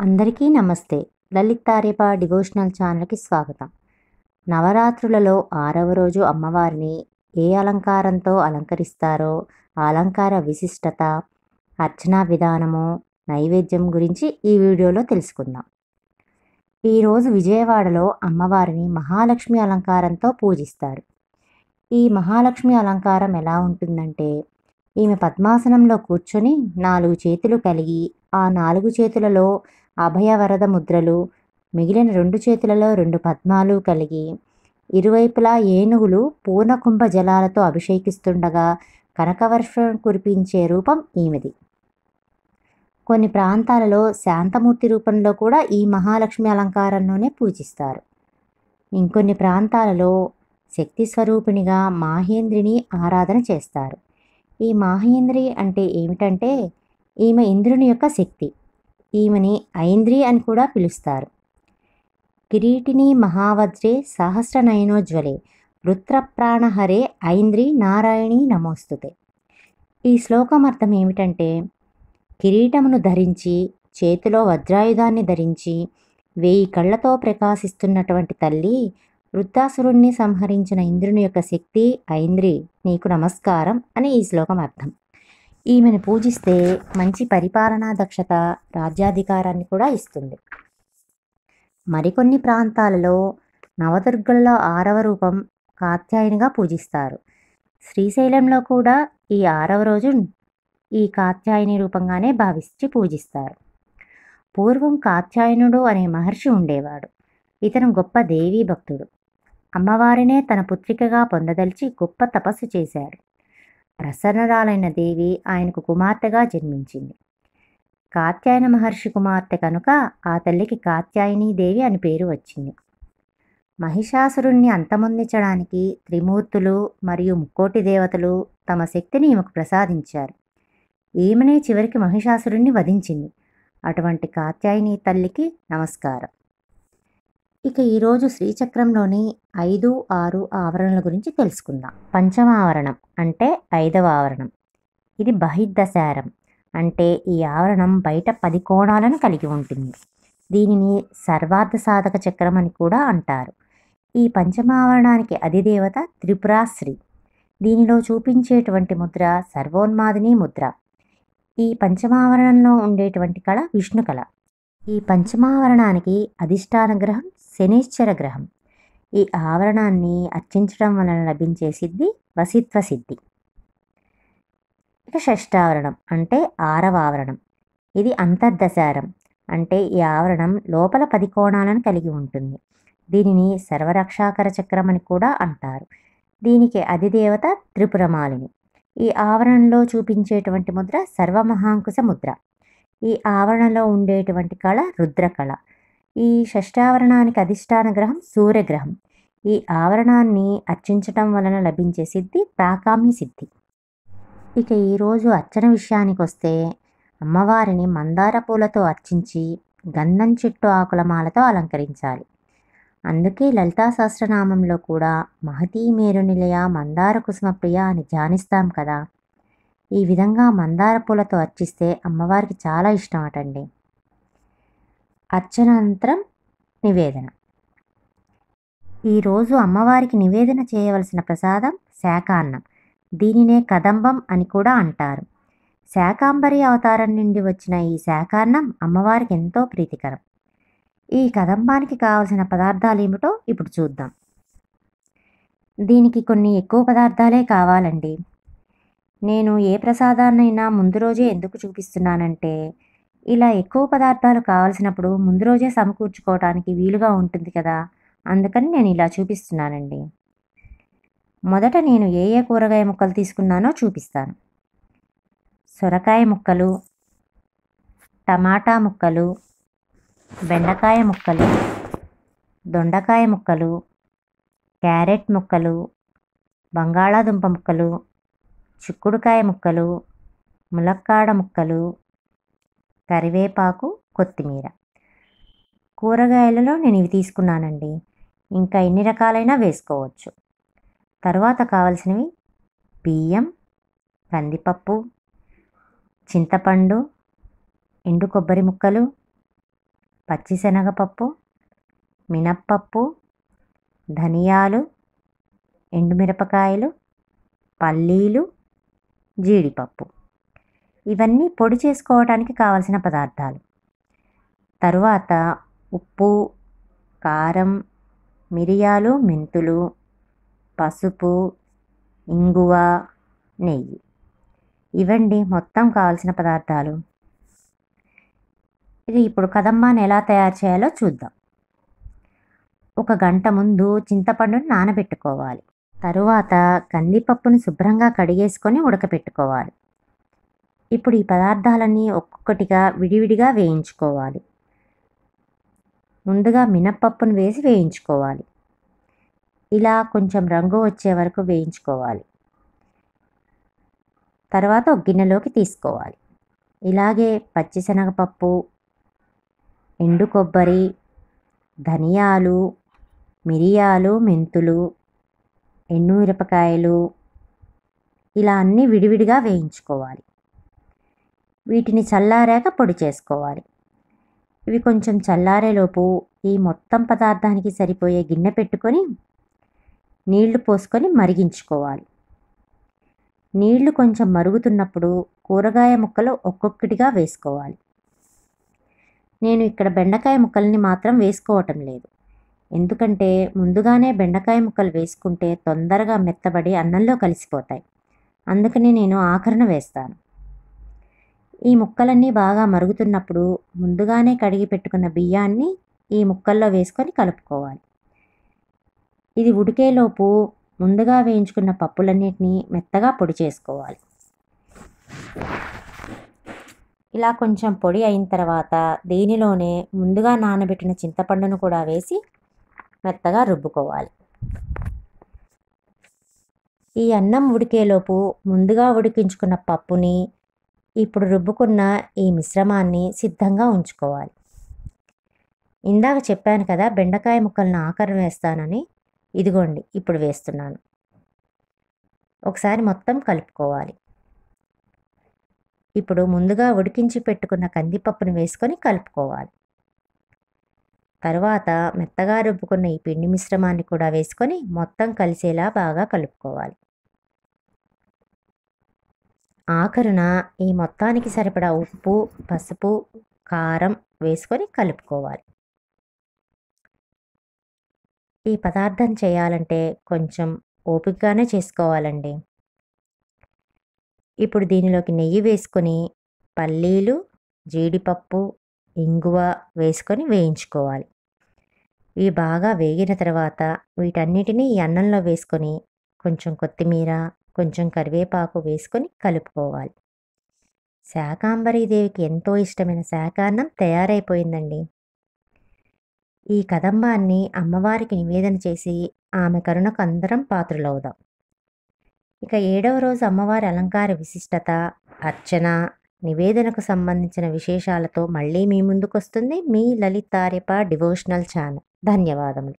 అందరికీ నమస్తే. లలిత్ తారేపా డివోషనల్ ఛానల్‌కి స్వాగతం. నవరాత్రులలో 6వ రోజు అమ్మవారిని ఏ అలంకారంతో అలంకరిస్తారో, ఆ అలంకార విశిష్టత, అర్చనా విధానము, నైవేద్యం గురించి ఈ వీడియోలో తెలుసుకుందాం. ఈరోజు విజయవాడలో అమ్మవారిని మహాలక్ష్మి అలంకారంతో పూజిస్తారు. ఈ మహాలక్ష్మి అలంకారం ఎలా ఉంటుందంటే, ఈమె పద్మాసనంలో కూర్చొని 4 చేతులు కలిగి, ఆ 4 చేతులలో అభయవరద ముద్రలు, మిగిలిన 2 చేతులలో 2 పద్మాలు కలిగి, ఇరువైపులా ఏనుగులు పూర్ణకుంభ జలాలతో అభిషేకిస్తుండగా కనకవర్షం కురిపించే రూపం ఈమెది. కొన్ని ప్రాంతాలలో శాంతమూర్తి రూపంలో కూడా ఈ మహాలక్ష్మి అలంకారంలోనే పూజిస్తారు. ఇంకొన్ని ప్రాంతాలలో శక్తి స్వరూపిణిగా మాహేంద్రిని ఆరాధన చేస్తారు. ఈ మాహేంద్రి అంటే ఏమిటంటే, ఈమె ఇంద్రుని యొక్క శక్తి. ఈమెని ఐంద్రి అని కూడా పిలుస్తారు. కిరీటిని మహావజ్రే సహస్రనయనోజ్వలే వృత్రప్రాణహరే ఐంద్రి నారాయణి నమోస్తుతే. ఈ శ్లోకం అర్థం ఏమిటంటే, కిరీటమును ధరించి, చేతిలో వజ్రాయుధాన్ని ధరించి, 1000 కళ్ళతో ప్రకాశిస్తున్నటువంటి తల్లి, వృత్రాసురుణ్ణి సంహరించిన ఇంద్రుని యొక్క శక్తి ఐంద్రి, నీకు నమస్కారం అని ఈ శ్లోకం అర్థం. ఈమెను పూజిస్తే మంచి పరిపాలనా దక్షత, రాజ్యాధికారాన్ని కూడా ఇస్తుంది. మరికొన్ని ప్రాంతాలలో నవదుర్గల్లో 6వ రూపం కాత్యాయనిగా పూజిస్తారు. శ్రీశైలంలో కూడా ఈ 6వ రోజు ఈ కాత్యాయని రూపంగానే భావించి పూజిస్తారు. పూర్వం కాత్యాయనుడు అనే మహర్షి ఉండేవాడు. ఇతను గొప్ప దేవీ భక్తుడు. అమ్మవారినే తన పుత్రికగా పొందదలిచి గొప్ప తపస్సు చేశాడు. ప్రసన్నరాలైన దేవి ఆయనకు కుమార్తెగా జన్మించింది. కాత్యాయన మహర్షి కుమార్తె కనుక ఆ తల్లికి కాత్యాయని దేవి అని పేరు వచ్చింది. మహిషాసురుణ్ణి అంతమొందించడానికి త్రిమూర్తులు మరియు ముక్కోటి దేవతలు తమ శక్తిని ఈమెకు ప్రసాదించారు. ఈమెనే చివరికి మహిషాసురుణ్ణి వధించింది. అటువంటి కాత్యాయని తల్లికి నమస్కారం. ఇక ఈరోజు శ్రీచక్రంలోని 5, 6 ఆవరణల గురించి తెలుసుకుందాం. పంచమ ఆవరణం అంటే 5వ ఆవరణం. ఇది బహిర్దశారం అంటే ఈ ఆవరణం బయట 10 కోణాలను కలిగి ఉంటుంది. దీనిని సర్వార్థ సాధక చక్రం అని కూడా అంటారు. ఈ పంచమావరణానికి అధిదేవత త్రిపురాశ్రీ. దీనిలో చూపించేటువంటి ముద్ర సర్వోన్మాదిని ముద్ర. ఈ పంచమావరణంలో ఉండేటువంటి కళ విష్ణు కళ. ఈ పంచమావరణానికి అధిష్టాన గ్రహం శనీశ్చర గ్రహం. ఈ ఆవరణాన్ని అర్చించడం వలన లభించే సిద్ధి వసిత్వ సిద్ధి. ఇక షష్ఠావరణం అంటే 6వ ఆవరణం. ఇది అంతర్దశారం అంటే ఈ ఆవరణం లోపల 10 కోణాలను కలిగి ఉంటుంది. దీనిని సర్వరక్షాకర చక్రం అని కూడా అంటారు. దీనికి అధిదేవత త్రిపురమాలిని. ఈ ఆవరణలో చూపించేటువంటి ముద్ర సర్వమహాంకుశ ముద్ర. ఈ ఆవరణలో ఉండేటువంటి కళ రుద్రకళ. ఈ షష్ఠావరణానికి అధిష్టాన గ్రహం సూర్యగ్రహం. ఈ ఆవరణాన్ని అర్చించటం వలన లభించే సిద్ధి ప్రాకామ్య సిద్ధి. ఇక ఈరోజు అర్చన విషయానికి వస్తే, అమ్మవారిని మందార పూలతో అర్చించి గంధం చెట్టు ఆకుల మాలతో అలంకరించాలి. అందుకే లలితా సహస్రనామంలో కూడా మహతీ మేరు నిలయ మందార కుసుమ ప్రియ అని ధ్యానిస్తాం కదా. ఈ విధంగా మందార పూలతో అర్చిస్తే అమ్మవారికి చాలా ఇష్టం అటండి. అర్చనానంతరం నివేదన. ఈరోజు అమ్మవారికి నివేదన చేయవలసిన ప్రసాదం శాకాన్నం. దీనినే కదంబం అని కూడా అంటారు. శాకాంబరి అవతారం నుండి వచ్చిన ఈ శాకాన్నం అమ్మవారికి ఎంతో ప్రీతికరం. ఈ కదంబానికి కావలసిన పదార్థాలు ఏమిటో ఇప్పుడు చూద్దాం. దీనికి కొన్ని ఎక్కువ పదార్థాలే కావాలండి. నేను ఏ ప్రసాదాన్నైనా ముందు రోజే ఎందుకు చూపిస్తున్నానంటే, ఇలా ఎక్కువ పదార్థాలు కావాల్సినప్పుడు ముందు రోజే సమకూర్చుకోవడానికి వీలుగా ఉంటుంది కదా, అందుకని నేను ఇలా చూపిస్తున్నానండి. మొదట నేను ఏ ఏ కూరగాయ ముక్కలు తీసుకున్నానో చూపిస్తాను. సొరకాయ ముక్కలు, టమాటా ముక్కలు, బెండకాయ ముక్కలు, దొండకాయ ముక్కలు, క్యారెట్ ముక్కలు, బంగాళాదుంప ముక్కలు, చిక్కుడుకాయ ముక్కలు, ములక్కాడ ముక్కలు, కరివేపాకు, కొత్తిమీర. కూరగాయలలో నేను ఇవి తీసుకున్నానండి. ఇంకా ఎన్ని రకాలైనా వేసుకోవచ్చు. తర్వాత కావాల్సినవి బియ్యం, కందిపప్పు, చింతపండు, ఎండు కొబ్బరి ముక్కలు, పచ్చిశనగపప్పు, మినప్పప్పు, ధనియాలు, ఎండుమిరపకాయలు, పల్లీలు, జీడిపప్పు. ఇవన్నీ పొడి చేసుకోవడానికి కావలసిన పదార్థాలు. తరువాత ఉప్పు, కారం, మిరియాలు, మెంతులు, పసుపు, ఇంగువ, నెయ్యి. ఇవండి మొత్తం కావాల్సిన పదార్థాలు. ఇది ఇప్పుడు కదంబాన్ని ఎలా తయారు చేయాలో చూద్దాం. 1 గంట ముందు చింతపండుని నానబెట్టుకోవాలి. తరువాత కందిపప్పును శుభ్రంగా కడిగేసుకొని ఉడకపెట్టుకోవాలి. ఇప్పుడు ఈ పదార్థాలన్నీ ఒక్కొక్కటిగా విడివిడిగా వేయించుకోవాలి. ముందుగా మినప్పప్పును వేసి వేయించుకోవాలి. ఇలా కొంచెం రంగు వచ్చే వరకు వేయించుకోవాలి. తర్వాత ఒక గిన్నెలోకి తీసుకోవాలి. ఇలాగే పచ్చిశనగపప్పు, ఎండు కొబ్బరి, ధనియాలు, మిరియాలు, మెంతులు, ఎండుమిరపకాయలు ఇలా అన్నీ విడివిడిగా వేయించుకోవాలి. వీటిని చల్లారాక పొడి చేసుకోవాలి. ఇవి కొంచెం చల్లారేలోపు ఈ మొత్తం పదార్థానికి సరిపోయే గిన్నె పెట్టుకొని నీళ్లు పోసుకొని మరిగించుకోవాలి. నీళ్లు కొంచెం మరుగుతున్నప్పుడు కూరగాయ ముక్కలు ఒక్కొక్కటిగా వేసుకోవాలి. నేను ఇక్కడ బెండకాయ ముక్కల్ని మాత్రం వేసుకోవటం లేదు. ఎందుకంటే ముందుగానే బెండకాయ ముక్కలు వేసుకుంటే తొందరగా మెత్తబడి అన్నంలో కలిసిపోతాయి. అందుకని నేను ఆఖరణ వేస్తాను. ఈ ముక్కలన్నీ బాగా మరుగుతున్నప్పుడు ముందుగానే కడిగి పెట్టుకున్న బియ్యాన్ని ఈ ముక్కల్లో వేసుకొని కలుపుకోవాలి. ఇది ఉడికేలోపు ముందుగా వేయించుకున్న పప్పులన్నిటినీ మెత్తగా పొడి చేసుకోవాలి. ఇలా కొంచెం పొడి అయిన తర్వాత దీనిలోనే ముందుగా నానబెట్టిన చింతపండును కూడా వేసి మెత్తగా రుబ్బుకోవాలి. ఈ అన్నం ఉడికేలోపు ముందుగా ఉడికించుకున్న పప్పుని ఇప్పుడు రుబ్బుకున్న ఈ మిశ్రమాన్ని సిద్ధంగా ఉంచుకోవాలి. ఇందాక చెప్పాను కదా బెండకాయ ముక్కలను ఆఖరణ వేస్తానని. ఇదిగోండి ఇప్పుడు వేస్తున్నాను. ఒకసారి మొత్తం కలుపుకోవాలి. ఇప్పుడు ముందుగా ఉడికించి పెట్టుకున్న కందిపప్పును వేసుకొని కలుపుకోవాలి. తర్వాత మెత్తగా రుబ్బుకున్న ఈ పిండి మిశ్రమాన్ని కూడా వేసుకొని మొత్తం కలిసేలా బాగా కలుపుకోవాలి. ఆఖరున ఈ మొత్తానికి సరిపడా ఉప్పు, పసుపు, కారం వేసుకొని కలుపుకోవాలి. ఈ పదార్థం చేయాలంటే కొంచెం ఓపికగానే చేసుకోవాలండి. ఇప్పుడు దీనిలోకి నెయ్యి వేసుకొని పల్లీలు, జీడిపప్పు, ఇంగువ వేసుకొని వేయించుకోవాలి. ఇవి బాగా వేగిన తర్వాత వీటన్నిటినీ ఈ అన్నంలో వేసుకొని కొంచెం కొత్తిమీర, కొంచెం కరివేపాకు వేసుకొని కలుపుకోవాలి. శాకాంబరీదేవికి ఎంతో ఇష్టమైన శాకాన్నం తయారైపోయిందండి. ఈ కదంబాన్ని అమ్మవారికి నివేదన చేసి ఆమె కరుణకు అందరం పాత్రులవుదాం. ఇక 7వ రోజు అమ్మవారి అలంకార విశిష్టత, అర్చన, నివేదనకు సంబంధించిన విశేషాలతో మళ్ళీ మీ ముందుకొస్తుంది మీ లలితార్యప డివోషనల్ ఛానల్. ధన్యవాదములు.